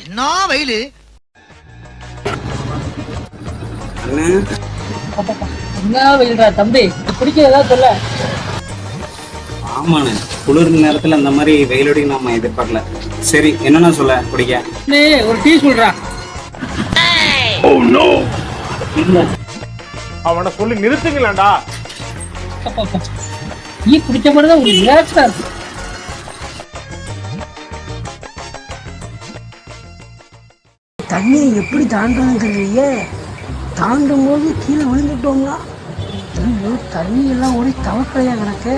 என்ன வெயிலு. என்ன வெயில்டா தம்பி, பிடிக்கிறதா சொல்ல. ஆமாண்ணே, குளிர் நேரத்துல அந்த மாதிரி வெயிலோடி நாம எதிர்பார்க்கல. சரி, என்னன்னா சொல்ல பிடிக்க ஒரு டீ சொல்றா. அவனை சொல்லி நிறுத்துங்களேன்டா. டீ குடிச்ச மாதிரிதான் ஒரு ரிலாக்ஸா இருக்கு. தண்ணியை எப்படி தாண்டணுங்கிறீங்க? தாண்டும் போது கீழே விழுந்துட்டோம்னா தண்ணி எல்லாம் ஒரே தவக்கலையா கிடக்கு.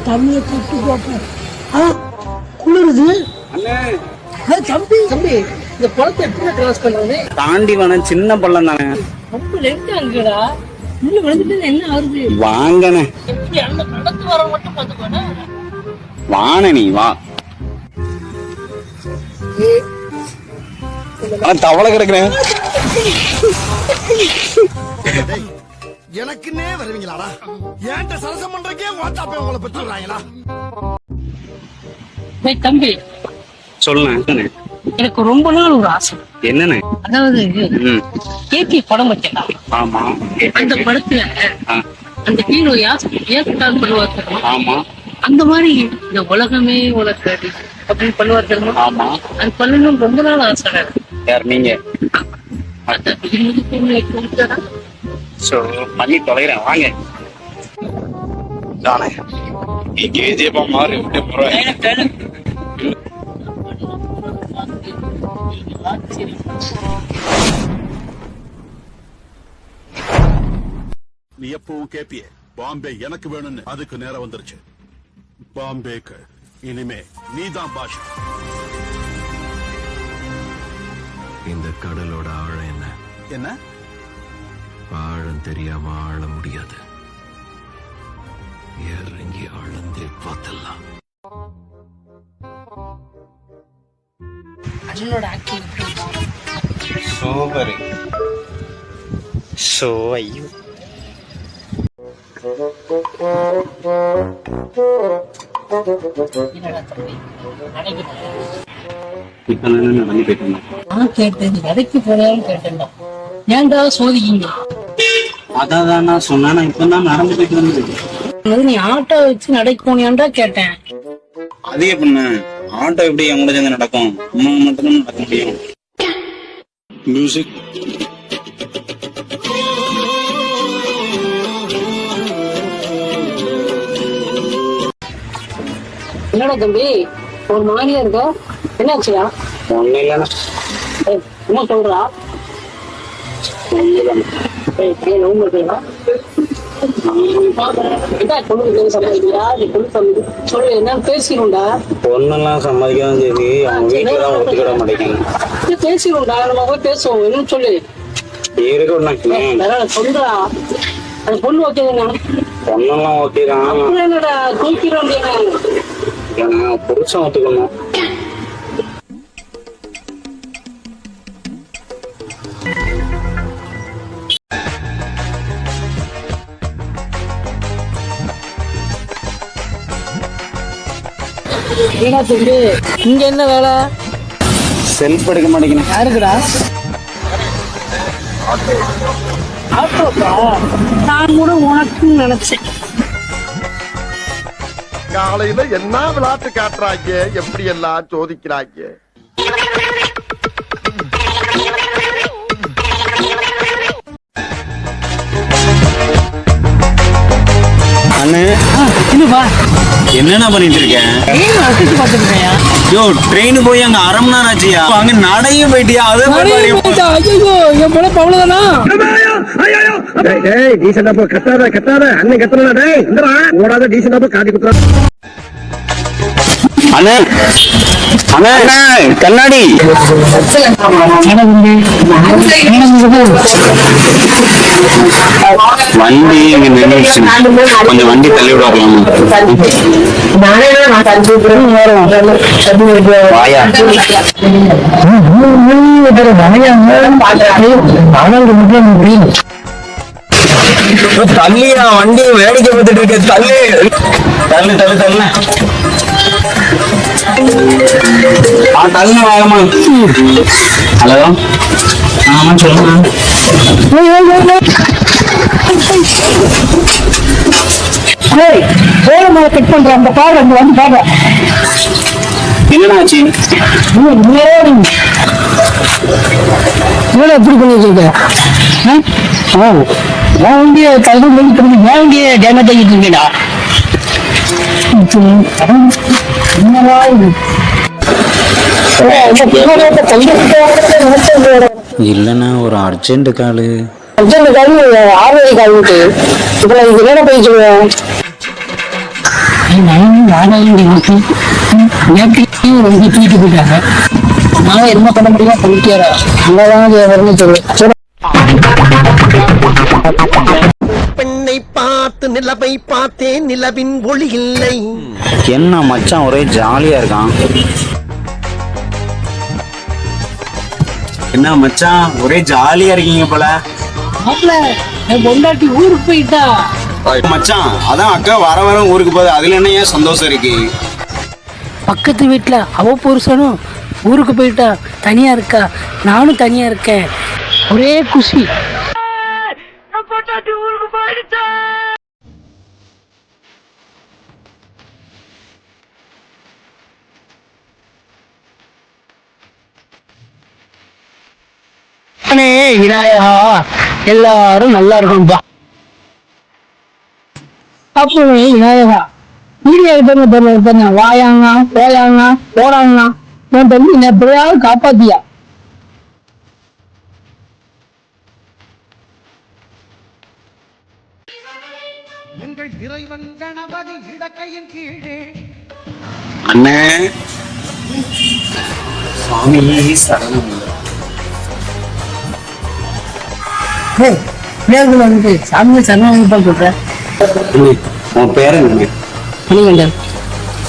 தண்ணியை தொட்டு பார்ப்போம். குளிருது. தம்பி தம்பி, இந்த குளத்தை எப்படி கிராஸ் பண்ணுறது? தாண்டி வேணா, சின்ன பள்ளம் தானே. ரொம்ப லென்த் அங்கடா. இன்னும் விழுந்துட்டு என்ன ஆகுது? வாங்கண்ணே, எப்படி அந்த நடந்து வர மட்டும் பார்த்துக்கோண்ணே. வாண நீ வா. தவளை கிடக்குறேன். எனக்குன்னே வருவீங்களாடா? ஏன்ட்ட சரசம் பண்றக்கே வாட்டாப்பே உங்களை பெற்றுறாங்களா? தம்பி சொல்லுண்ணே. எனக்கு ரொம்ப நாள் ஒரு ஆசை. என்னண்ணே? அதாவது கேபி படம் வச்சா. ஆமா, அந்த படத்துல அந்த ஹீரோ ஏற்காடு பண்ணுவார். ஆமா, அந்த மாதிரி இந்த உலகமே உனக்கு அப்படின்னு பண்ணுவார் தெரியுமா? ஆமா, அது பண்ணணும் ரொம்ப நாள் ஆசை. யார் நீங்க? பண்ணி தொலைகிறேன் வாங்க. மாறி விட்டு போறேன். நீ எப்பவும் கேப்பிய பாம்பே எனக்கு வேணும்னு. அதுக்கு நேரம் வந்துருச்சு. பாம்பேக்கு இனிமே நீதான் பாஷா. இந்த கடலோட ஆழம் என்ன? என்ன ஆழம் தெரியாம ஆழ முடியாது. இறங்கி ஆழ்ந்தே பார்த்தலாம். அண்ணனோட ஆக்டிங் சூப்பர். சோ ஐயோ, நான் கேட்டேன், எடைக்கு போறேன்னு கேட்டேன். ஏன்டா சோதிக்கீங்க? அதான் நான் சொன்னா. நான் இப்பதான் நடந்து போயிட்டு வந்து. நீ ஆட்டோ வச்சு நடைக்கு போனியான்டா கேட்டேன். அது எப்படின்னா, ஆட்டோ எப்படி என் கூட சேர்ந்து நடக்கும்? அம்மா மட்டும்தான் நடக்க முடியும். மியூசிக். என்னடா தம்பி ஒரு மாதிரியா இருக்கா? என்னாச்சுயா? ஒண்ணு இல்லைன்னா என்ன சொல்றா? பேசிடும்டா. பொண்ணெல்லாம் சம்மதிக்காதான் சரி, அவங்க வீட்டுலதான் ஒத்துக்கிட மாட்டேங்கிறாங்க. பேசிடும்டா, நம்ம போய் பேசுவோம். என்னன்னு சொல்லு. சொல்றா, அந்த பொண்ணு ஓகேதானா? பொண்ணெல்லாம் ஓகேதான். என்னடா தூக்கிடும்? புருஷன் ஒத்துக்கணும். இங்க என்ன வேலை? செல்ஃப் எடுக்க மாட்டேங்கிறேன். யாருக்குடா? ஆட்டோக்கா? நான் கூட உனக்கு நினைச்சேன். காலையில என்ன விளையாட்டு காட்டுறாங்க, எப்படி எல்லாம் சோதிக்கிறாங்க. அண்ணே, என்னென்ன பண்ணிட்டு இருக்கேன்? ட்ரெயின் போய் அங்க அரை மணி நேரம் ஆச்சியா? அங்க நடையும் போயிட்டியா? அது என் பொழப்பு அவ்வளவுதானா? கத்தாத அண்ணன் கத்தனா ஓடாத டீசெண்டா காட்டி குத்துறா. அண்ணே அண்ணே கண்ணாடி. வண்டி இங்க நின்றுச்சு, கொஞ்சம் வண்டி தள்ளி விடலாம். தள்ளியா வண்டி வேடிக்கை பார்த்துட்டு இருக்க. தள்ளு தள்ளு தள்ளு தள்ளு. டக்குனு வாங்கம்மா. ஹலோ, ஆமா சொல்லுங்க. கட் பண்றேன் அந்த பாரு அங்க வந்து பாரு. என்னடா ஆச்சு? எப்படி பண்ணிட்டு வண்டியை கல்வி பண்ணி வண்டியை டேமேஜ் ஆகிட்டு இருக்கேடா. என்னவா இது? இல்லைண்ணா ஒரு அர்ஜென்ட் காலு. அர்ஜென்ட் கால் 6 வரை கால் இப்ப நான் இது என்ன போய் சொல்லுவேன். ரொம்ப தூக்கிட்டு போயிட்டாங்க. நான் என்ன பண்ண முடியும் பண்ணிக்காரா அங்கதான் சொல்லுவேன். பெண்ணை பார்த்து நிலவை பார்த்தேன், நிலவின் ஒளி இல்லை. என்ன மச்சான் ஒரே ஜாலியா இருக்கான். என்ன மச்சான் ஒரே ஜாலியா இருக்கீங்க போல. என் பொண்டாட்டி ஊருக்கு போயிட்டா. மச்சான் அதான் அக்கா வர வர ஊருக்கு போகுது, அதுல என்ன ஏன் சந்தோஷம் இருக்கு? பக்கத்து வீட்டுல அவ புருஷனும் ஊருக்கு போயிட்டா, தனியா இருக்கா, நானும் தனியா இருக்கேன், ஒரே குஷி. விநாயகா எல்லாரும் நல்லா இருக்கும்பா. அப்போ விநாயகா வீடியோ வாயாங்க போயாங்க போறாங்க என் தம்பி என்ன எப்படியாவது காப்பாத்தியா. எங்கள் இறைவன் கணபதி இடக்கையின் கீழே. அண்ணே சாமி சரணம். வந்து சாமியை சரணம் சொல்றேன். உன் பேரு என்ன? மணிகண்டன்.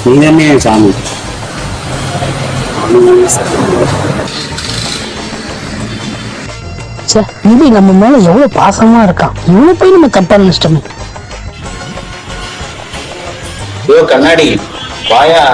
நீ தானே சாமி. இது நம்ம மேல எவ்வளவு பாசமா இருக்கான், இவ்வளவு போய் நம்ம தப்பா நினைச்சிட்டோமே. கண்ணாடி வாயா.